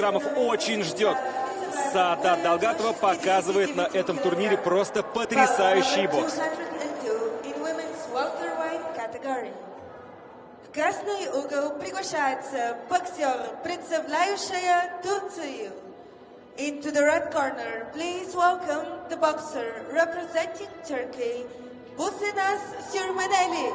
килограммов очень ждет. Саадат Далгатова показывает на этом турнире просто потрясающий бокс. В красный угол приглашается боксер, представляющая Турцию. Into the red corner, please welcome the boxer representing Turkey, Busenas Sürmeneli.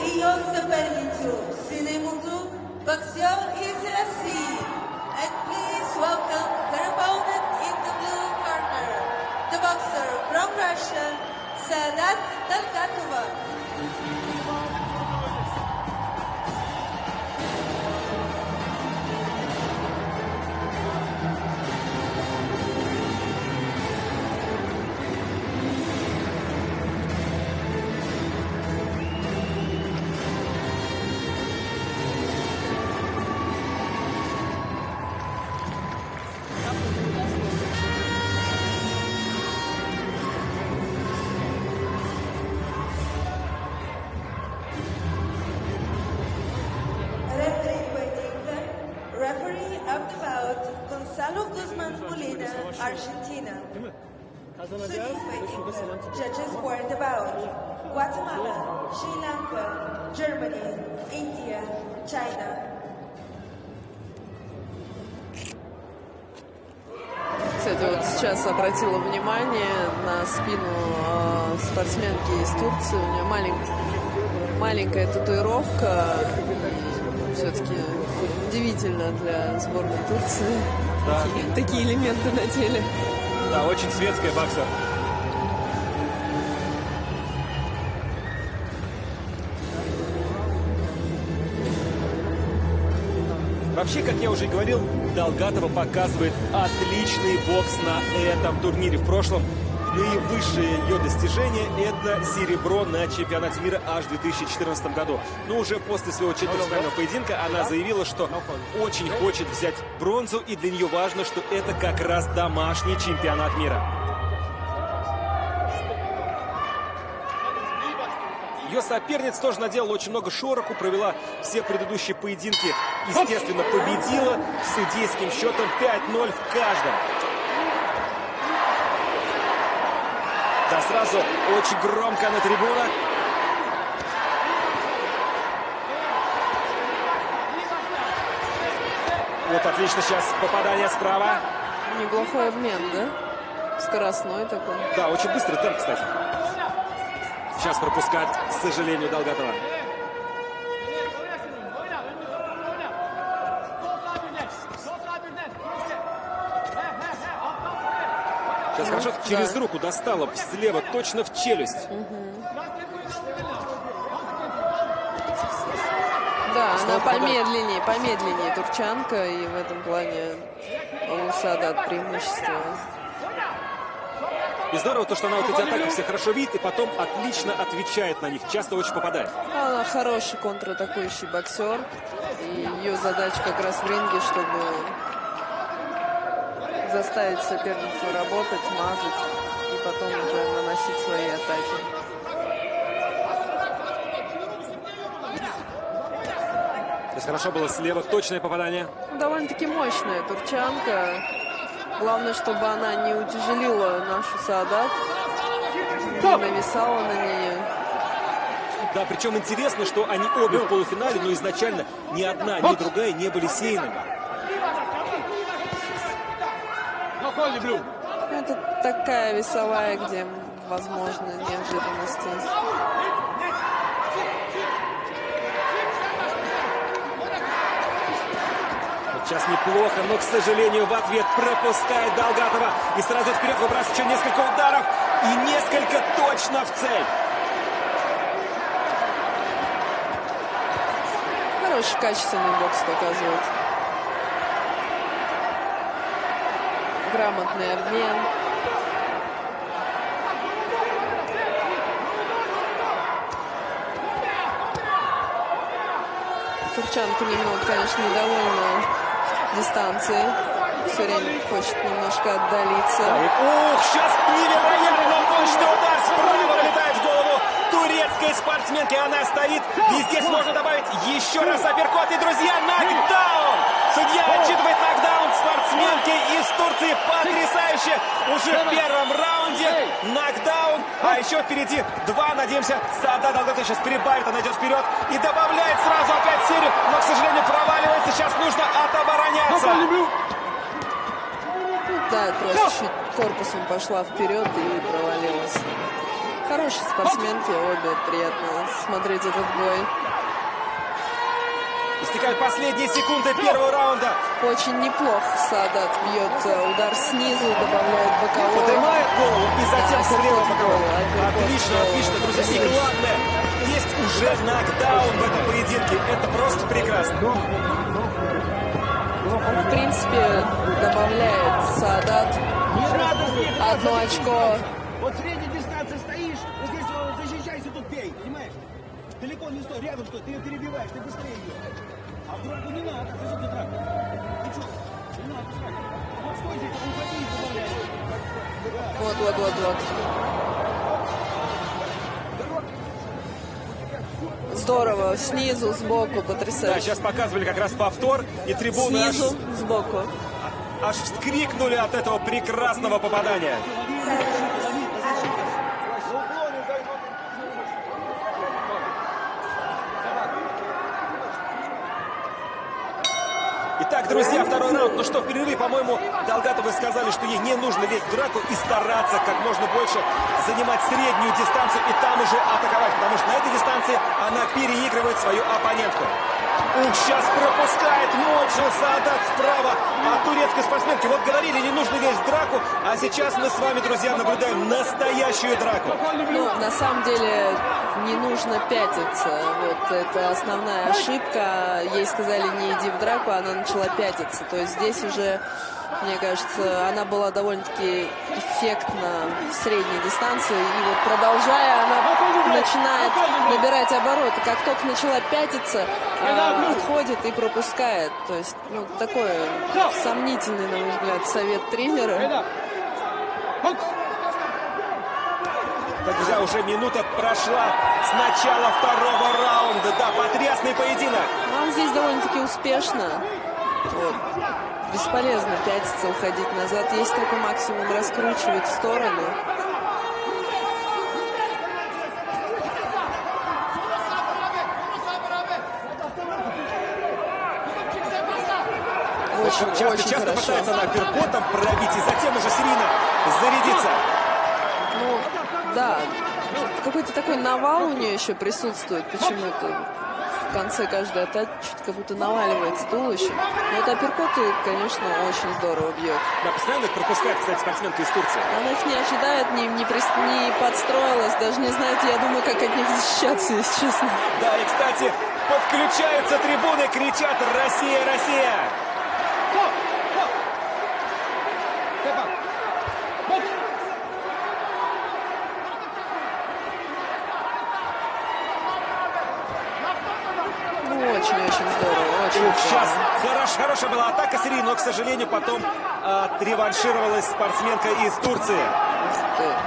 Ее соперницу в синем углу боксер из России. And please welcome her opponent in the blue corner, the boxer from Russia, Saadat Dalgatova. Referee of the bout, Gonzalo Guzman Molina, Argentina. Judges for the bout, Guatemala, Sri Lanka, Germany, India, China. Кстати, вот сейчас обратила внимание на спину спортсменки из Турции. У нее маленькая татуировка. Все-таки удивительно для сборной Турции. Да. Такие элементы на теле. Да, очень светская боксер. Вообще, как я уже говорил, Далгатова показывает отличный бокс на этом турнире. В прошлом наивысшее ее достижение – это серебро на чемпионате мира аж в 2014 году. Но уже после своего четвертьфинального поединка она заявила, что очень хочет взять бронзу, и для нее важно, что это как раз домашний чемпионат мира. Ее соперница тоже наделала очень много шороху, провела все предыдущие поединки, естественно, победила с судейским счетом 5-0 в каждом. Да, сразу очень громко на трибунах. Вот отлично сейчас попадание справа. Неплохой обмен, да? Скоростной такой. Да, очень быстрый темп, кстати. Сейчас пропускать, к сожалению, Далгатова. Сейчас хорошо через руку достала слева, точно в челюсть. Да, она помедленнее турчанка, и в этом плане у Саадат преимущество. И здорово то, что она вот эти атаки все хорошо видит и потом отлично отвечает на них, часто очень попадает. Она хороший контратакующий боксер, и ее задача как раз в ринге, чтобы заставить соперницу работать, мазать и потом уже наносить свои атаки. То есть хорошо было слева, точное попадание. Довольно-таки мощная турчанка. Главное, чтобы она не утяжелила нашу Саадат, не нависала на нее. Да, причем интересно, что они обе в полуфинале, но изначально ни одна, ни другая не были сеянными. Это такая весовая, где возможны неожиданности. Сейчас неплохо, но, к сожалению, в ответ пропускает Далгатова. И сразу вперед выбрасывает еще несколько ударов. И несколько точно в цель. Хороший, качественный бокс показывает. Грамотный обмен. Турчанка немного, конечно, недовольна дистанцией. Все время хочет немножко отдалиться. Ух, сейчас невероятно мощный удар справа влетает в голову турецкой спортсменки. Она стоит. И здесь можно добавить еще раз апперкот. И, друзья, нокдаун! Судья отчитывает нокдаун спортсменки из Турции. Потрясающе! Уже в первом раунде нокдаун. А еще впереди два. Надеемся, Саадат Далгатова сейчас перебавит. Она идет вперед и добавляет сразу опять серию. Но, к сожалению, проваливается. Сейчас нужно отобороняться. Да, просто чуть корпусом пошла вперед и провалилась. Хорошие спортсменки, обе приятно смотреть этот бой. Истекают последние секунды первого раунда. Очень неплохо Саадат бьет удар снизу, добавляет боковой. Поднимает голову и затем Да, слева апперкот боковой. в голову, Отлично, апперкот в отлично, голову. друзья. И главное, есть уже нокдаун в этом поединке. Это просто прекрасно. Он, в принципе, добавляет Саадат одно очко. Вот в средней дистанции стоишь, вот здесь защищайся, тут бей, понимаешь? Далеко не стой, рядом стой, ты ее перебиваешь, ты быстрее ее. А в драку не надо, зачем ты драку? Ты что? Не надо, пускай. Вот стой здесь, уходи и добавляй. Вот. Здорово. Снизу, сбоку, Да, потрясающе. сейчас показывали как раз повтор, и трибуны Снизу, сбоку. аж вскрикнули от этого прекрасного попадания. Итак, друзья, второй раунд. Ну что, впервые, по-моему, Далгатовой сказали, что ей не нужно лезть в драку и стараться как можно больше занимать среднюю дистанцию и там уже атаковать, потому что на этой дистанции она переигрывает свою оппонентку. Ух, сейчас пропускает мощно Саадат справа от турецкой спортсменки. Вот говорили, не нужно лезть в драку, а сейчас мы с вами, друзья, наблюдаем настоящую драку. Ну, на самом деле, не нужно пятиться. Вот это основная ошибка. Ей сказали, не иди в драку, она начала пятиться. То есть здесь уже, мне кажется, она была довольно-таки эффектна в средней дистанции. И вот продолжая, она начинает набирать обороты. Как только начала пятиться, отходит и пропускает. То есть, ну, такой сомнительный, на мой взгляд, совет тренера. Так, друзья, уже минута прошла с начала второго раунда. Да, потрясный поединок. Он здесь довольно-таки успешно. Вот. Бесполезно пятиться, уходить назад. Есть только максимум раскручивать в сторону. Часто пытается она апперкотом пробить и затем уже серийно зарядиться. Ну, да. Какой-то такой навал у нее еще присутствует почему-то. В конце каждой атаки как будто наваливается туловище. Но вот апперкоты, конечно, очень здорово бьет. Да, постоянно их пропускает, кстати, спортсменка из Турции. Она их не ожидает, не подстроилась, даже не знает, я думаю, как от них защищаться, если честно. Да, и, кстати, подключаются трибуны, кричат «Россия, Россия!». Очень-очень здорово. Очень Сейчас хорошая была атака серии, но, к сожалению, потом отреваншировалась спортсменка из Турции.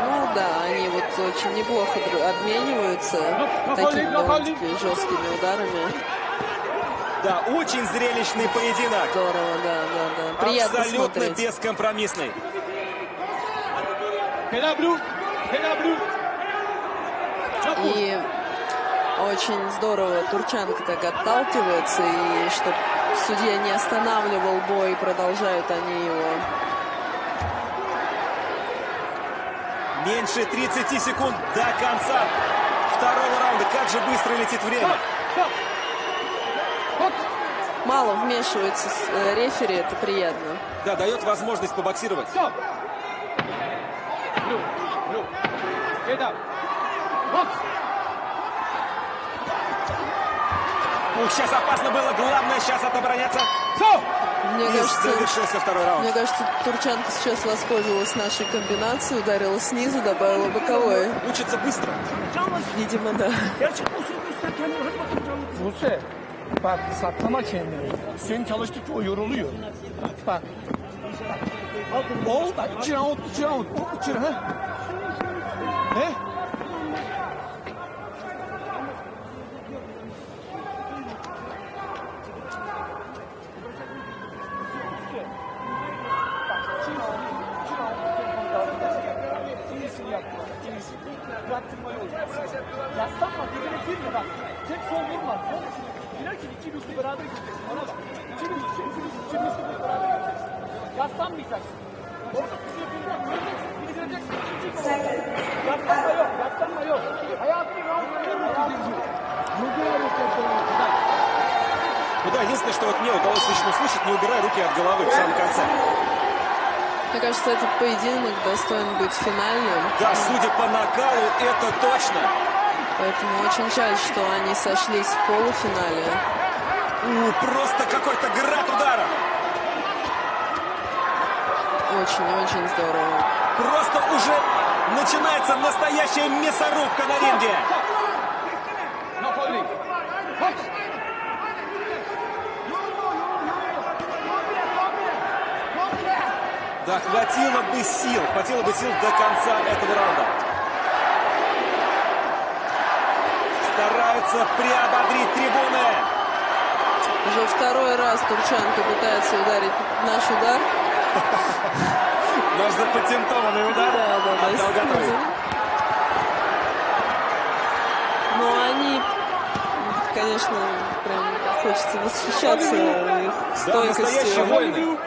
Ну да, они вот очень неплохо обмениваются такими довольно-таки жесткими ударами. Да, очень зрелищный поединок. Здорово, да. Приятно Абсолютно смотреть. бескомпромиссный. И очень здорово турчанка так отталкивается, и чтобы судья не останавливал бой, продолжают они его. Меньше 30 секунд до конца второго раунда. Как же быстро летит время. Мало вмешивается рефери, это приятно. Да, дает возможность побоксировать. Сейчас опасно было. Главное сейчас отобороняться. Мне И кажется, завершился второй раунд. Мне кажется, турчанка сейчас воспользовалась нашей комбинацией, ударила снизу, добавила боковой. Учится быстро. Видимо, да. Bak saklama kendini. Sen çalıştıkça o yoruluyor. Bak. O bak içine ot, içine ot. İçine ha. He? Yaslanma, dibine girme bak. Tek sol vurma. Sol girer ki iki üstü beraber gideceksin. Ona bak. İki üstü beraber gideceksin. Yaslanmayacaksın. Orada kutuya girmem. Biri gireceksin. Yaslanma yok. Yaslanma yok. Hayatını Ну да, единственное, что вот мне удалось лично услышать, не убирай руки от головы в самом конце. Мне кажется, этот поединок достоин быть финальным. Да, судя по накалу, это точно. Поэтому очень жаль, что они сошлись в полуфинале. Просто какой-то град ударов. Очень-очень здорово. Просто уже начинается настоящая мясорубка на ринге. Да, хватило бы сил до конца этого раунда. Стараются приободрить трибуны. Уже второй раз Турчанка пытается ударить наш удар. Наш запатентованный удар от Далгатовой. Но они, конечно, прям хочется восхищаться их стойкостью. Настоящие воины.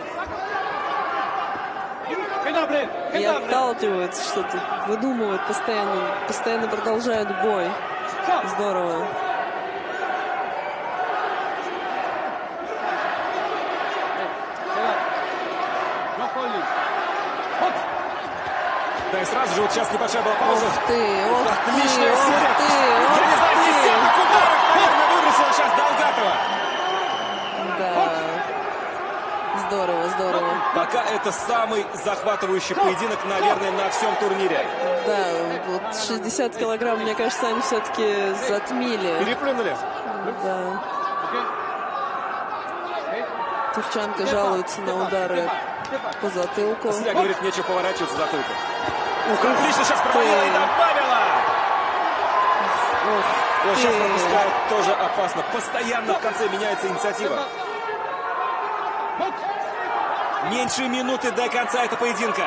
И отталкиваются, что-то выдумывают постоянно продолжают бой. Здорово. Да, и сразу же вот сейчас небольшая была пауза. Ух ты, Отличная серия. Я не знаю, десяток ударов, наверное, выбросила сейчас Далгатова. Да. Здорово, здорово. Пока это самый захватывающий поединок, наверное, на всем турнире. Да, вот 60 килограмм, мне кажется, они все-таки затмили. Переплюнули. Да. Турчанка жалуется на удары по затылку. Судья говорит, нечего поворачиваться затылком. Отлично сейчас провалила и добавила. Вот сейчас пропускают, тоже опасно. Постоянно в конце меняется инициатива. Меньше минуты до конца этого поединка.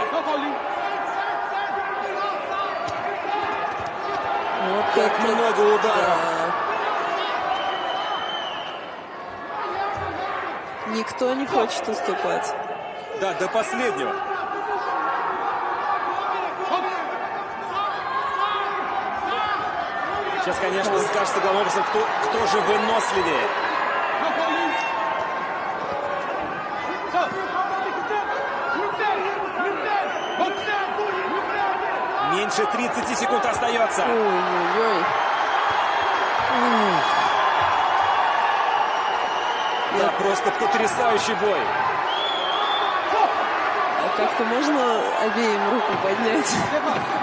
Вот Как много ударов. Никто не хочет уступать. Да, до последнего. Сейчас, конечно, скажется главным образом, кто же выносливее. Меньше 30 секунд остается. Ой-ой-ой. Да, просто потрясающий бой. А как-то можно обеим руку поднять?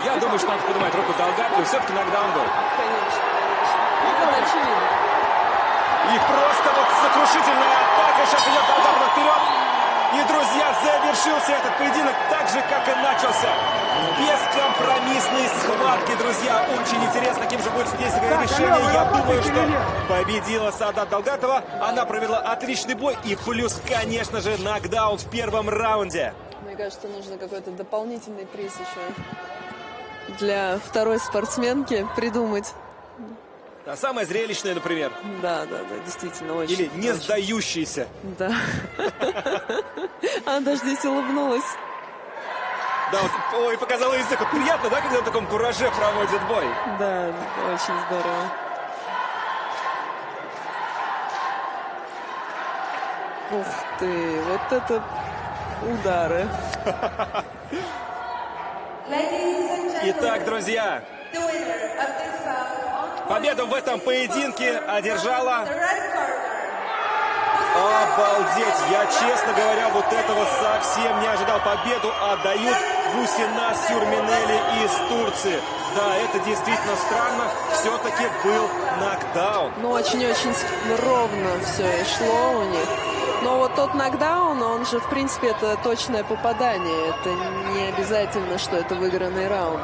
Я думаю, что надо поднимать руку Далгатовой. Все-таки нокдаун был. Конечно, конечно. Это очевидно. И просто вот сокрушительная атака. Сейчас идет Далгатова вперед. И, друзья, завершился этот поединок так же, как и начался. Бескомпромиссные схватки, друзья. Очень интересно, каким же будет судейское решение. Я думаю, что победила Саадат Далгатова. Она провела отличный бой. И плюс, конечно же, нокдаун в первом раунде. Мне кажется, нужно какой-то дополнительный приз еще для второй спортсменки придумать. А самое зрелищное, например. Да, действительно, очень. Или не сдающийся. Да. Она даже здесь улыбнулась. Да, вот, ой, показала язык. Вот приятно, да, когда на таком кураже проводит бой? Да, очень здорово. Ух ты, вот это удары. Итак, друзья, победу в этом поединке одержала... Обалдеть! Я, честно говоря, вот этого совсем не ожидал. Победу отдают Бусина Сюрменели из Турции. Да, это действительно странно. Все-таки был нокдаун. Ну, очень-очень ровно все и шло у них. Но вот тот нокдаун, он же, в принципе, это точное попадание. Это не обязательно, что это выигранный раунд.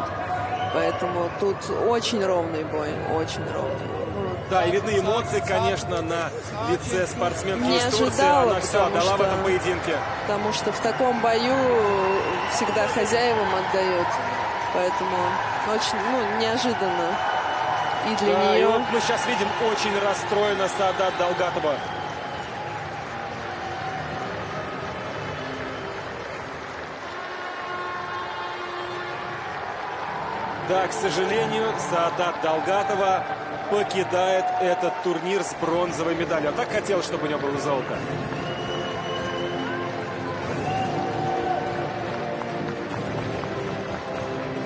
Поэтому тут очень ровный бой, очень ровный. Да, и видны эмоции, конечно, на лице спортсменки Не из Турции. ожидала, Она все отдала в этом поединке. Потому что в таком бою всегда хозяевам отдают. Поэтому очень, неожиданно и для Да, и нее. вот мы сейчас видим очень расстроена Саадат Далгатова. Да, к сожалению, Саадат Далгатова покидает этот турнир с бронзовой медалью. А так хотелось, чтобы у него было золото.